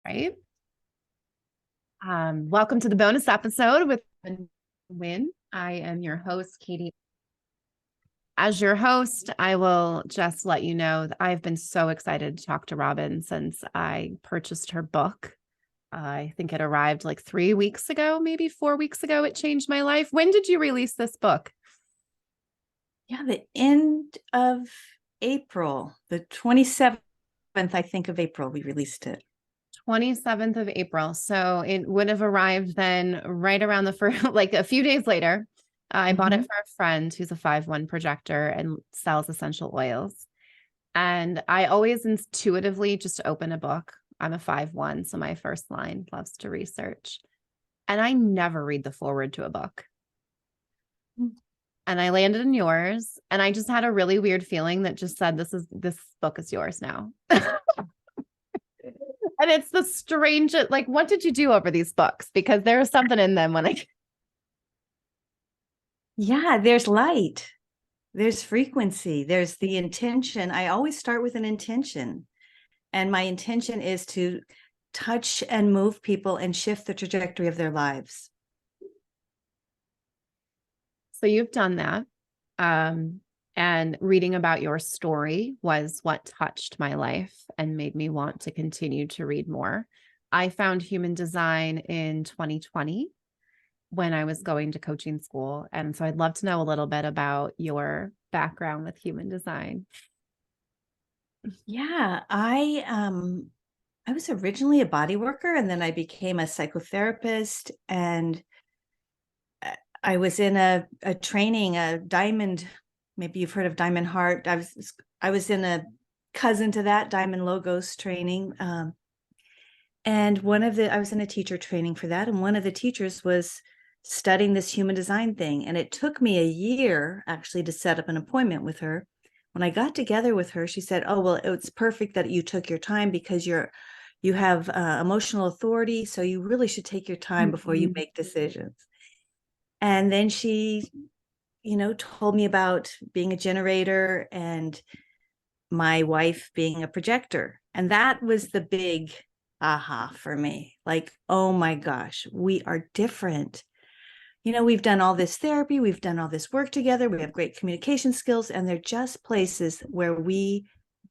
Right. Welcome to the bonus episode with Winn. I am your host, Katie. As your host, I will just let you know that I've been so excited to talk to Robin since I purchased her book. I think it arrived like 3 weeks ago, maybe 4 weeks ago. It changed my life. When did you release this book? Yeah, the end of April, the 27th, I think, of April, we released it. 27th of April. So it would have arrived then right around the first, like a few days later. I bought it for a friend who's a 5/1 projector and sells essential oils. And I always intuitively just open a book. I'm a 5/1, so my first line loves to research. And I never read the forward to a book. And I landed in yours, and I just had a really weird feeling that just said, this book is yours now. And it's the strangest, like, what did you do over these books? Because there's something in them Yeah, there's light, there's frequency, there's the intention. I always start with an intention. And my intention is to touch and move people and shift the trajectory of their lives. So you've done that. And reading about your story was what touched my life and made me want to continue to read more. I found human design in 2020 when I was going to coaching school. And so I'd love to know a little bit about your background with human design. Yeah, I was originally a body worker, and then I became a psychotherapist, and I was in a training, a diamond, maybe you've heard of Diamond Heart. I was in a cousin to that, Diamond Logos training. And I was in a teacher training for that. And one of the teachers was studying this human design thing. And it took me a year actually to set up an appointment with her. When I got together with her, she said, "Oh, well, it's perfect that you took your time because you have emotional authority. So you really should take your time before you make decisions." And then she, told me about being a generator and my wife being a projector. And that was the big aha for me. Like, oh my gosh, we are different. We've done all this therapy, we've done all this work together, we have great communication skills, and they're just places where we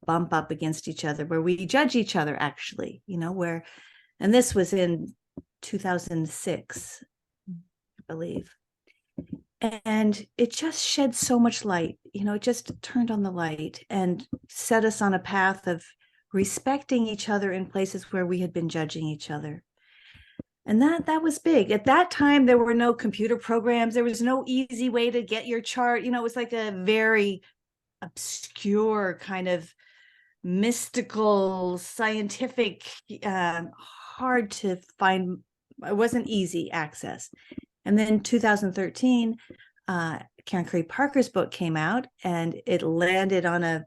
bump up against each other, where we judge each other, actually, and this was in 2006, I believe. And it just shed so much light, it just turned on the light and set us on a path of respecting each other in places where we had been judging each other. And that was big. At that time, there were no computer programs. There was no easy way to get your chart. It was like a very obscure kind of mystical, scientific, hard to find. It wasn't easy access. And then 2013, Karen Curry Parker's book came out, and it landed on a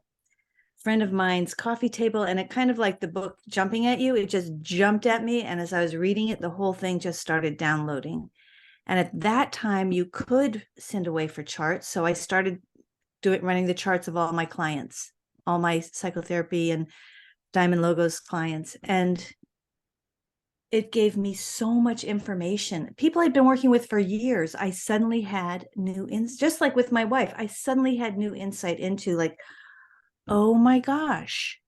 friend of mine's coffee table, and it kind of like the book jumping at you. It just jumped at me. And as I was reading it, the whole thing just started downloading. And at that time, you could send away for charts. So I started running the charts of all my clients, all my psychotherapy and Diamond Logos clients. And it gave me so much information. People I'd been working with for years, I suddenly had just like with my wife, I suddenly had new insight into, like, oh my gosh,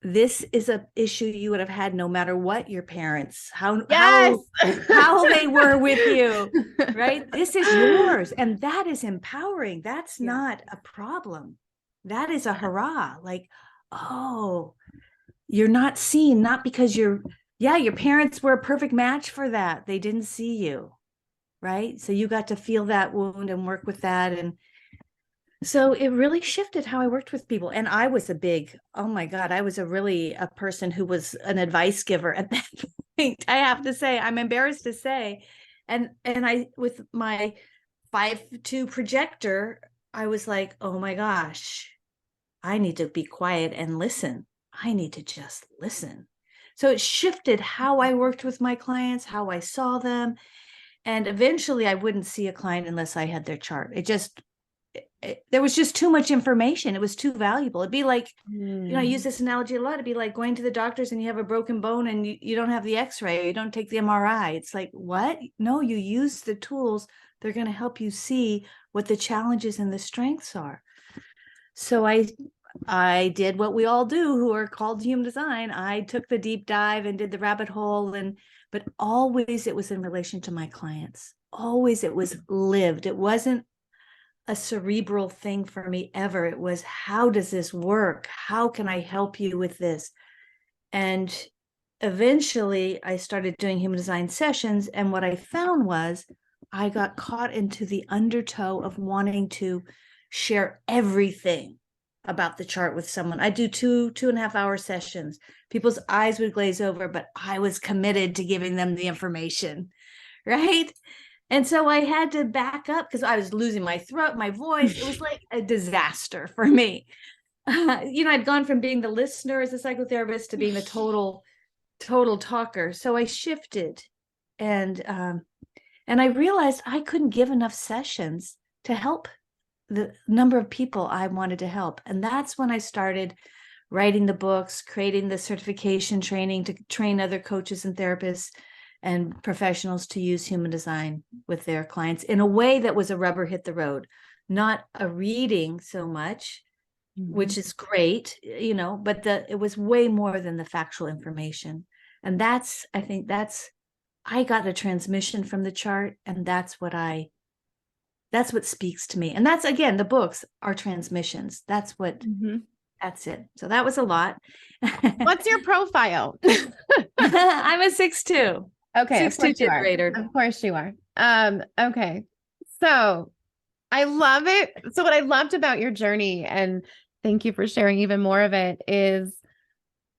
this is an issue you would have had no matter what your parents, Yes. how they were with you, right? This is yours. And that is empowering. That's not a problem. That is a hurrah. Like, oh, you're not seen, not because your parents were a perfect match for that. They didn't see you, right? So you got to feel that wound and work with that. And so it really shifted how I worked with people. And I was oh my God, I was a person who was an advice giver at that point. I have to say, I'm embarrassed to say. And I, with my 5/2 projector, I was like, oh my gosh, I need to be quiet and listen. I need to just listen. So it shifted how I worked with my clients, how I saw them. And eventually I wouldn't see a client unless I had their chart. there was just too much information. It was too valuable. It'd be like, I use Mm. this analogy a lot. It'd be like going to the doctors and you have a broken bone and you don't have the x-ray, or you don't take the MRI. It's like, what? No, you use the tools. They're going to help you see what the challenges and the strengths are. So I did what we all do who are called human design. I took the deep dive and did the rabbit hole, but always it was in relation to my clients. Always it was lived. It wasn't a cerebral thing for me ever. It was, how does this work? How can I help you with this? And eventually I started doing human design sessions. And what I found was I got caught into the undertow of wanting to share everything about the chart with someone. I do 2.5 hour sessions. People's eyes would glaze over, but I was committed to giving them the information, right? And so I had to back up because I was losing my throat, my voice. It was like a disaster for me. I'd gone from being the listener as a psychotherapist to being the total talker. So I shifted, and I realized I couldn't give enough sessions to help the number of people I wanted to help. And that's when I started writing the books, creating the certification training to train other coaches and therapists and professionals to use human design with their clients in a way that was a rubber hit the road, not a reading so much, which is great, but it was way more than the factual information. And I think I got a transmission from the chart, and that's what speaks to me. And that's, again, the books are transmissions. That's it. So that was a lot. What's your profile? I'm a 6'2". Okay. 6'2" fifth grader. Of course you are. Okay. So I love it. So what I loved about your journey, and thank you for sharing even more of it, is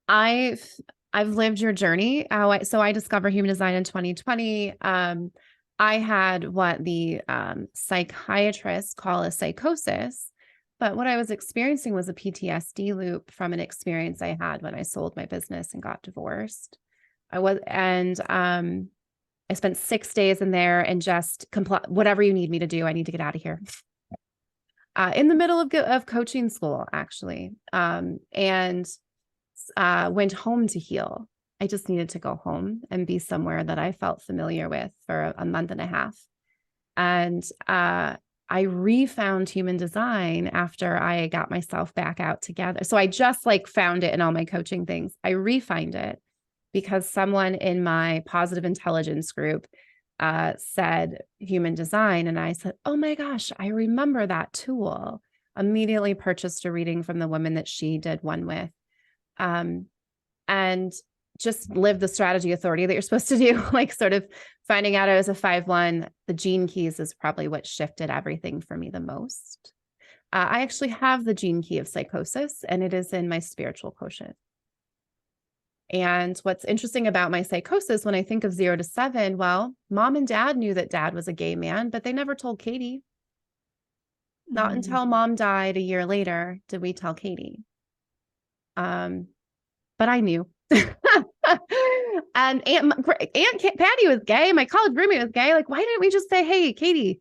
I've lived your journey. So I discovered human design in 2020. I had what the psychiatrists call a psychosis, but what I was experiencing was a PTSD loop from an experience I had when I sold my business and got divorced. I spent 6 days in there and just whatever you need me to do, I need to get out of here. In the middle of coaching school, actually, and went home to heal. I just needed to go home and be somewhere that I felt familiar with for a month and a half. And I refound human design after I got myself back out together. So I just found it in all my coaching things. I refined it because someone in my positive intelligence group said human design. And I said, oh my gosh, I remember that tool. Immediately purchased a reading from the woman that she did one with. And just live the strategy authority that you're supposed to do, sort of finding out I was a 5/1. The gene keys is probably what shifted everything for me the most. I actually have the gene key of psychosis, and it is in my spiritual quotient. And what's interesting about my psychosis, when I think of 0 to 7, well, mom and dad knew that dad was a gay man, but they never told Katie. Not until mom died a year later did we tell Katie. But I knew. And Aunt Patty was gay. My college roommate was gay. Why didn't we just say, hey, Katie?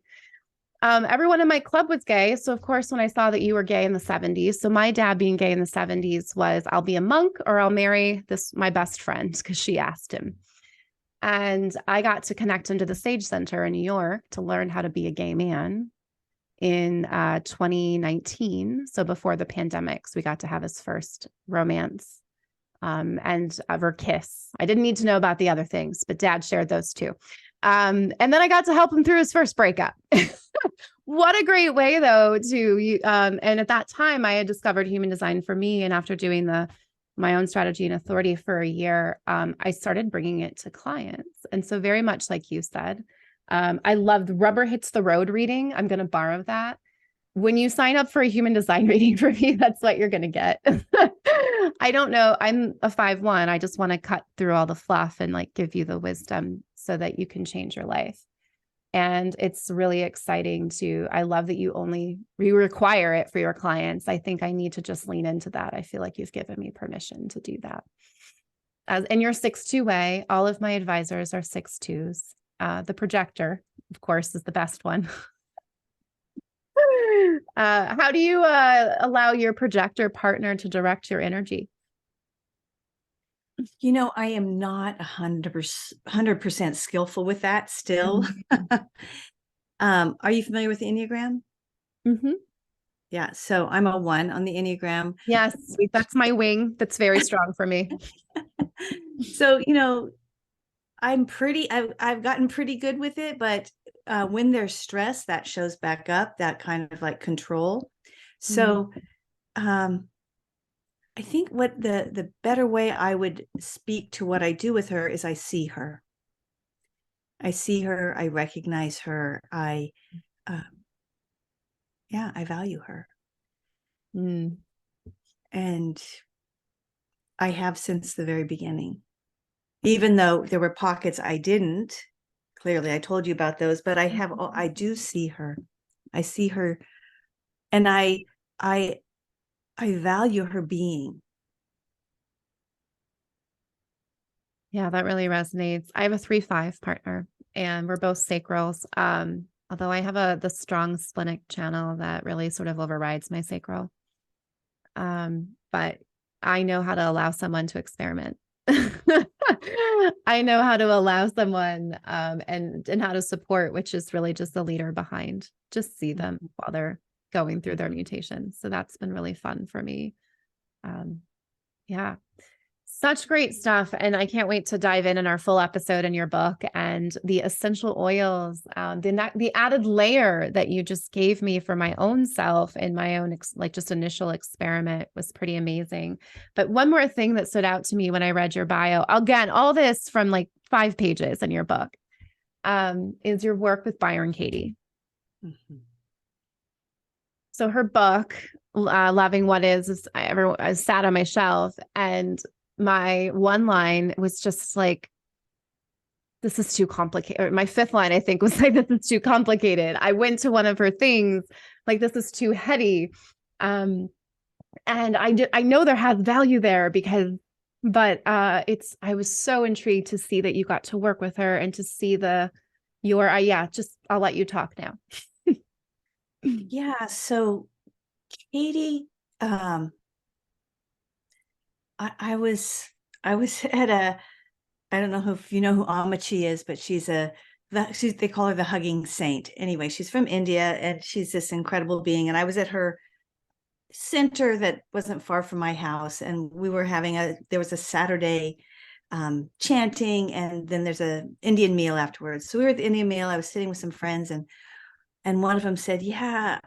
Everyone in my club was gay. So of course, when I saw that you were gay in the 70s, so my dad being gay in the 70s was, I'll be a monk or I'll marry my best friend, because she asked him. And I got to connect him to the Sage Center in New York to learn how to be a gay man in 2019. So before the pandemic, so we got to have his first romance and ever kiss. I didn't need to know about the other things, but dad shared those too. And then I got to help him through his first breakup. What a great way, though, and at that time I had discovered human design for me. And after doing my own strategy and authority for a year, I started bringing it to clients. And so very much like you said, I love the rubber hits the road reading. I'm going to borrow that. When you sign up for a human design reading for me, that's what you're going to get. I don't know. I'm a 5/1. I just want to cut through all the fluff and give you the wisdom so that you can change your life. And it's really exciting I love that you require it for your clients. I think I need to just lean into that. I feel like you've given me permission to do that. As in your 6/2 way, all of my advisors are 6/2s. The projector, of course, is the best one. How do you allow your projector partner to direct your energy? I am not 100% skillful with that still. Are you familiar with the Enneagram? Mm-hmm. Yeah. So I'm a 1 on the Enneagram. Yes, that's my wing. That's very strong for me. So, I've gotten pretty good with it, but when there's stress, that shows back up, that kind of like control. So I think what the better way I would speak to what I do with her is I see her. I recognize her. I value her. Mm. And I have since the very beginning, even though there were pockets I didn't. Clearly, I told you about those, but I do see her. I see her, and I value her being. Yeah, that really resonates. I have a 3-5 partner, and we're both sacrals. Although I have the strong splenic channel that really sort of overrides my sacral. But I know how to allow someone to experiment. I know how to allow someone and how to support, which is really just the leader behind. Just see them while they're going through their mutations. So that's been really fun for me. Yeah. Such great stuff. And I can't wait to dive in our full episode in your book and the essential oils, the added layer that you just gave me for my own self and my own, just initial experiment was pretty amazing. But one more thing that stood out to me when I read your bio, again, all this from like 5 pages in your book, is your work with Byron Katie. Mm-hmm. So her book, Loving What Is, I sat on my shelf, and my one line was just like, this is too complicated. My 5th line, I think, was like, this is too complicated. I went to one of her things, like, this is too heady. And I know there has value there but I was so intrigued to see that you got to work with her and to see I'll let you talk now. Yeah. So Katie, I was at I don't know if you know who Amachi is, but they call her the hugging saint. Anyway, she's from India and she's this incredible being. And I was at her center that wasn't far from my house, and we were there was a Saturday chanting, and then there's a Indian meal afterwards. So we were at the Indian meal. I was sitting with some friends, and one of them said, "Yeah,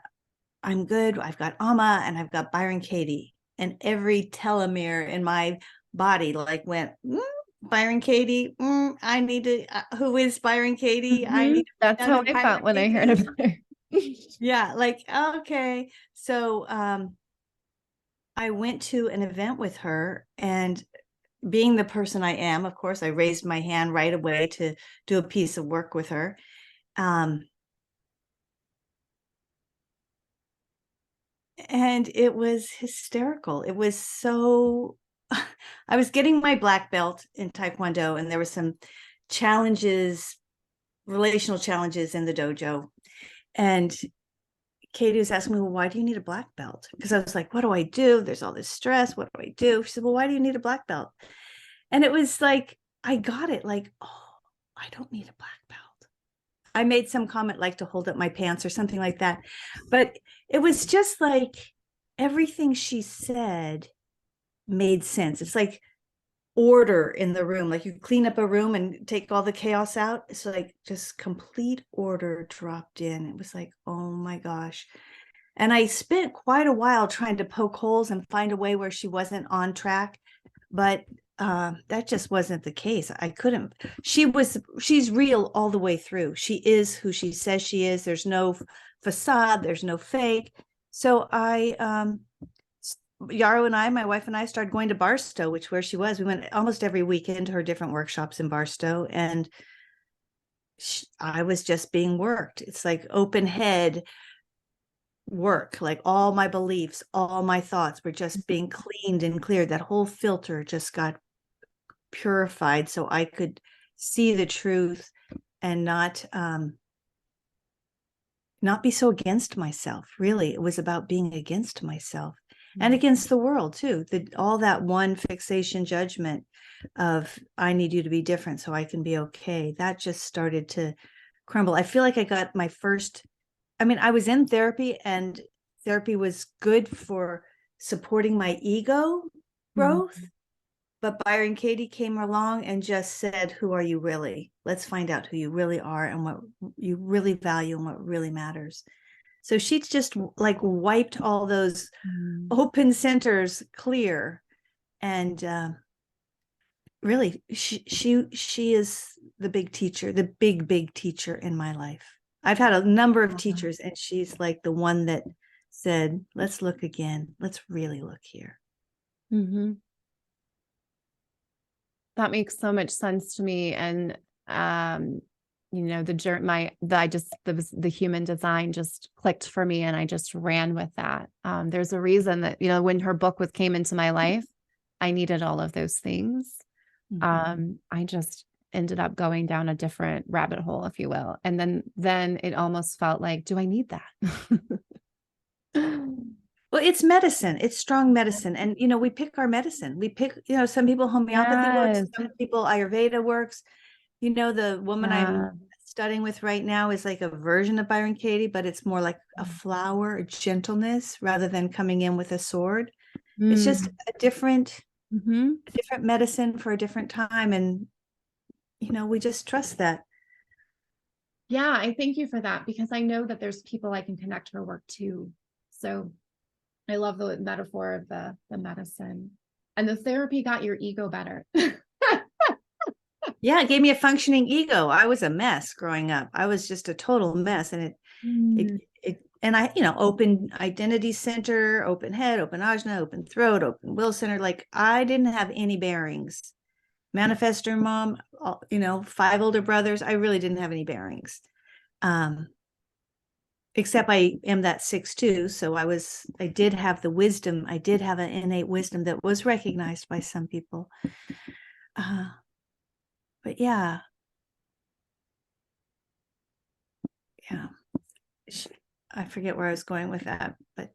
I'm good. I've got Amma and I've got Byron Katie." And every telomere in my body like went, Byron Katie. I need to, who is Byron Katie? I need to. That's how I felt when I heard about her. Yeah. Like, okay. So, I went to an event with her, and being the person I am, of course, I raised my hand right away to do a piece of work with her. And it was hysterical. It was so, I was getting my black belt in Taekwondo, and there were some relational challenges in the dojo. And Katie was asking me, well, why do you need a black belt? Because I was like, what do I do? There's all this stress. What do I do? She said, well, why do you need a black belt? And it was like, I got it. Like, oh, I don't need a black belt. I made some comment like to hold up my pants or something like that. But it was just like everything she said made sense. It's like order in the room. Like you clean up a room and take all the chaos out. It's like just complete order dropped in. It was like, oh my gosh. And I spent quite a while trying to poke holes and find a way where she wasn't on track. But that just wasn't the case. I couldn't. She's real all the way through. She is who she says she is. There's no facade. There's no fake. So Yarrow and I, my wife and I, started going to Barstow, where she was. We went almost every weekend to her different workshops in Barstow, and I was just being worked. It's like open head work, like all my beliefs, all my thoughts were just being cleaned and cleared. That whole filter just got purified so I could see the truth and not not be so against myself. Really, it was about being against myself and against the world too. All that one fixation judgment of I need you to be different so I can be okay. That just started to crumble. I feel like I got my first, I was in therapy, and therapy was good for supporting my ego growth. But Byron Katie came along and just said, who are you really? Let's find out who you really are and what you really value and what really matters. So she just like wiped all those open centers clear. And really, she is the big teacher, the big teacher in my life. I've had a number of teachers, and she's like the one that said, let's look again. Let's really look here. That makes so much sense to me. And, the human design just clicked for me, and I just ran with that. There's a reason that, when her book came into my life, I needed all of those things. I just ended up going down a different rabbit hole, if you will. And then it almost felt like, do I need that? Well, it's medicine. It's strong medicine. And, we pick our medicine. We pick, some people homeopathy works, some people Ayurveda works. The woman I'm studying with right now is like a version of Byron Katie, but it's more like a flower, a gentleness, rather than coming in with a sword. It's just a different medicine for a different time. And, we just trust that. Yeah, I thank you for that, because I know that there's people I can connect her work to. So I love the metaphor of the medicine, and the therapy got your ego better. Yeah, it gave me a functioning ego. I was a mess growing up. I was just a total mess. And I, open identity center, open head, open ajna, open throat, open will center. Like I didn't have any bearings. Manifestor mom, 5 older brothers. I really didn't have any bearings. Except I am that 6'2", so I did have the wisdom. I did have an innate wisdom that was recognized by some people. But yeah. I forget where I was going with that, but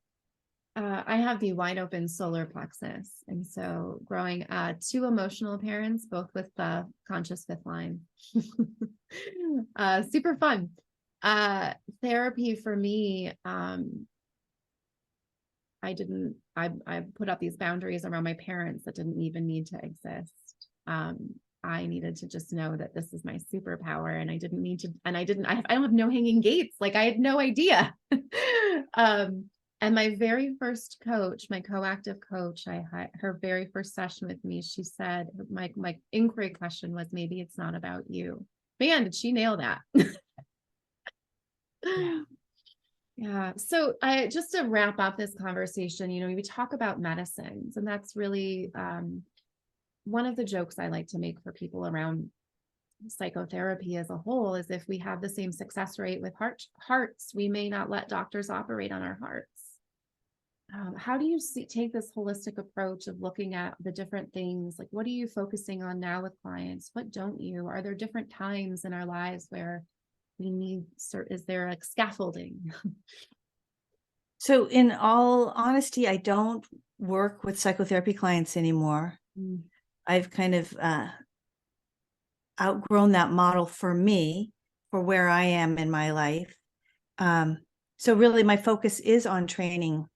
I have the wide open solar plexus, and so growing 2 emotional parents, both with the conscious 5th line, super fun. Therapy for me, I put up these boundaries around my parents that didn't even need to exist. I needed to just know that this is my superpower, and I didn't need to, and I don't have no hanging gates. Like I had no idea. And my very first coach, my coactive coach, her very first session with me, she said, my inquiry question was, maybe it's not about you. Man, did she nail that? Yeah. So just to wrap up this conversation, we talk about medicines, and that's really one of the jokes I like to make for people around psychotherapy as a whole is if we have the same success rate with hearts, we may not let doctors operate on our hearts. How do you take this holistic approach of looking at the different things? Like, what are you focusing on now with clients? What don't you? Are there different times in our lives where we need, is there like scaffolding? So in all honesty, I don't work with psychotherapy clients anymore. I've kind of outgrown that model for me, for where I am in my life. So really my focus is on training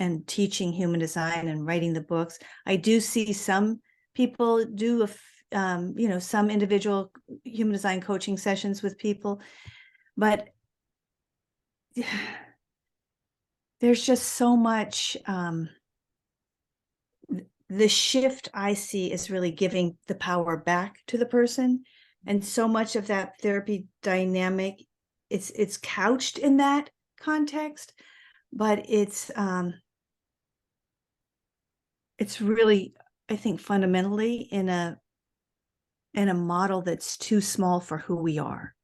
and teaching human design and writing the books. I do see some people do some individual human design coaching sessions with people, but there's just so much. The shift I see is really giving the power back to the person, and so much of that therapy dynamic, it's couched in that context, but it's really, I think, fundamentally in a model that's too small for who we are.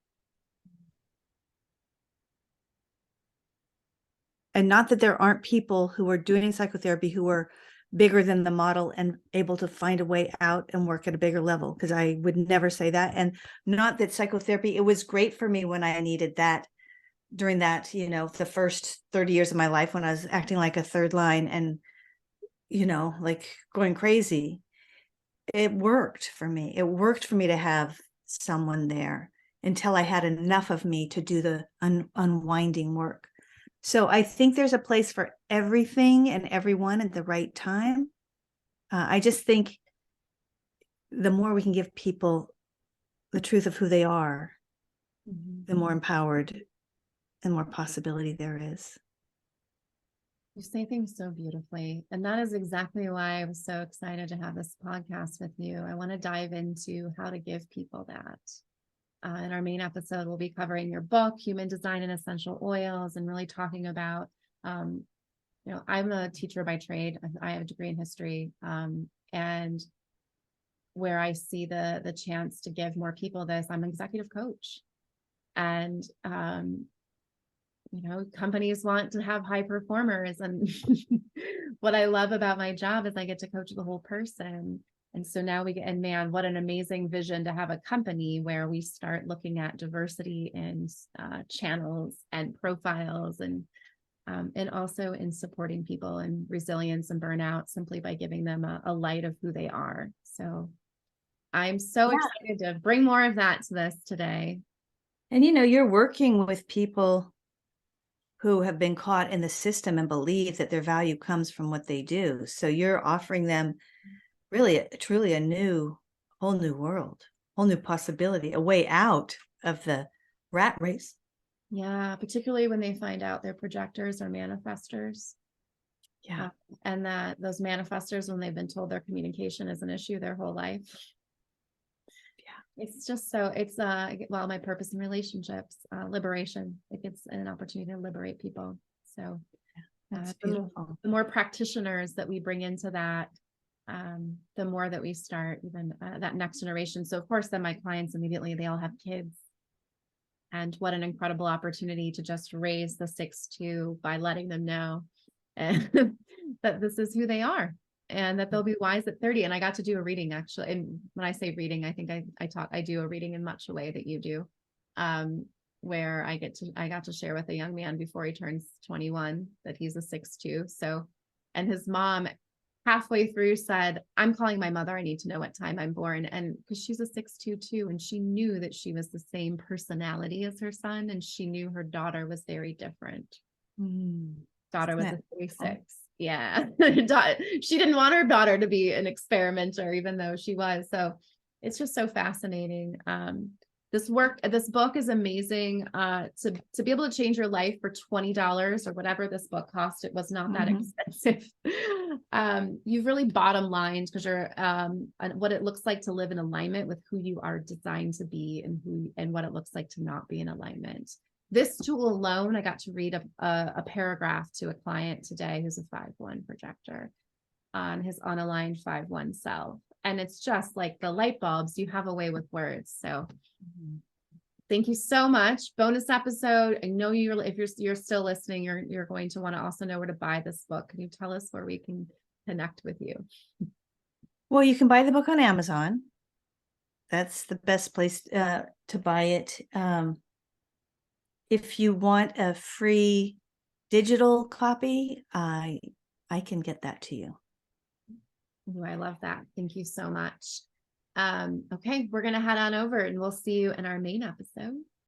And not that there aren't people who are doing psychotherapy who are bigger than the model and able to find a way out and work at a bigger level, because I would never say that. And not that psychotherapy, it was great for me when I needed that during that, the first 30 years of my life when I was acting like a third line and, like going crazy. It worked for me. It worked for me to have someone there until I had enough of me to do the unwinding work. So I think there's a place for everything and everyone at the right time. I just think the more we can give people the truth of who they are, the more empowered and more possibility there is. You say things so beautifully. And that is exactly why I was so excited to have this podcast with you. I want to dive into how to give people that. In our main episode, we'll be covering your book, Human Design and Essential Oils, and really talking about, I'm a teacher by trade. I have a degree in history, and where I see the chance to give more people this, I'm an executive coach. And, companies want to have high performers. And what I love about my job is I get to coach the whole person. And so now and man, what an amazing vision to have a company where we start looking at diversity in channels and profiles, and also in supporting people in resilience and burnout simply by giving them a light of who they are. So I'm so excited to bring more of that to this today. And, you're working with people who have been caught in the system and believe that their value comes from what they do. So you're offering them really, truly a whole new world, whole new possibility, a way out of the rat race. Yeah, particularly when they find out they're projectors or manifestors. Yeah. And that those manifestors, when they've been told their communication is an issue their whole life. It's just my purpose in relationships, liberation. It's an opportunity to liberate people. So That's beautiful. The more practitioners that we bring into that, the more that we start even that next generation. So of course, then my clients immediately, they all have kids. And what an incredible opportunity to just raise the 6-2 by letting them know that this is who they are. And that they'll be wise at 30. And I got to do a reading, actually. And when I say reading, I think I do a reading in much the way that you do, where I got to share with a young man before he turns 21 that he's a 6-2. So, and his mom halfway through said, I'm calling my mother. I need to know what time I'm born. And because she's a 6-2 too. And she knew that she was the same personality as her son. And she knew her daughter was very different. Daughter was a 3-6. Yeah. She didn't want her daughter to be an experimenter, even though she was. So it's just so fascinating. This book is amazing. To be able to change your life for $20 or whatever this book cost, it was not that expensive. You've really bottom lined because you're what it looks like to live in alignment with who you are designed to be and what it looks like to not be in alignment. This tool alone, I got to read a paragraph to a client today who's a 5-1 projector on his unaligned 5-1 self. And it's just like the light bulbs, you have a way with words. So thank you so much. Bonus episode. I know if you're still listening, you're going to want to also know where to buy this book. Can you tell us where we can connect with you? Well, you can buy the book on Amazon. That's the best place to buy it. If you want a free digital copy, I can get that to you. Ooh, I love that. Thank you so much. Okay, we're going to head on over and we'll see you in our main episode.